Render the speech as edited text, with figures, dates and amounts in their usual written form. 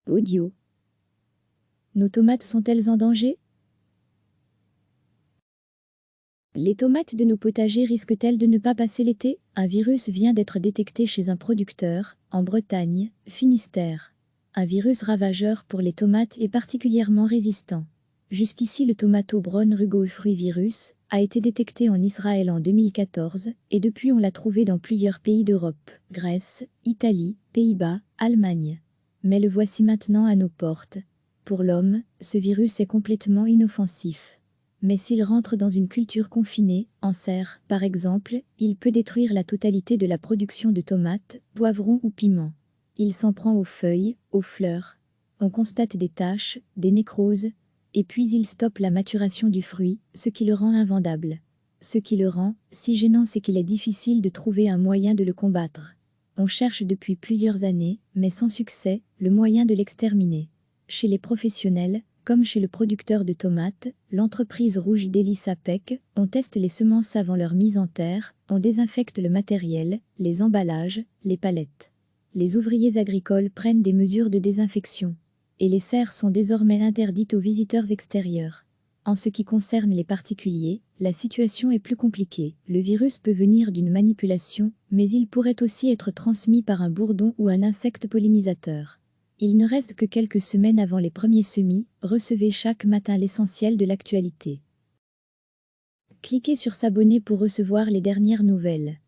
Audio. Nos tomates sont-elles en danger? Les tomates de nos potagers risquent-elles de ne pas passer l'été? Un virus vient d'être détecté chez un producteur, en Bretagne, Finistère. Un virus ravageur pour les tomates est particulièrement résistant. Jusqu'ici, le tomato brown rugose-fruit-virus a été détecté en Israël en 2014 et depuis on l'a trouvé dans plusieurs pays d'Europe, Grèce, Italie, Pays-Bas, Allemagne. Mais le voici maintenant à nos portes. Pour l'homme, ce virus est complètement inoffensif. Mais s'il rentre dans une culture confinée, en serre, par exemple, il peut détruire la totalité de la production de tomates, poivrons ou piments. Il s'en prend aux feuilles, aux fleurs. On constate des taches, des nécroses, et puis il stoppe la maturation du fruit, ce qui le rend invendable. Ce qui le rend si gênant, c'est qu'il est difficile de trouver un moyen de le combattre. On cherche depuis plusieurs années, mais sans succès, le moyen de l'exterminer. Chez les professionnels, comme chez le producteur de tomates, l'entreprise Rouge Délice APEC, on teste les semences avant leur mise en terre, on désinfecte le matériel, les emballages, les palettes. Les ouvriers agricoles prennent des mesures de désinfection. Et les serres sont désormais interdites aux visiteurs extérieurs. En ce qui concerne les particuliers, la situation est plus compliquée. Le virus peut venir d'une manipulation, mais il pourrait aussi être transmis par un bourdon ou un insecte pollinisateur. Il ne reste que quelques semaines avant les premiers semis, recevez chaque matin l'essentiel de l'actualité. Cliquez sur s'abonner pour recevoir les dernières nouvelles.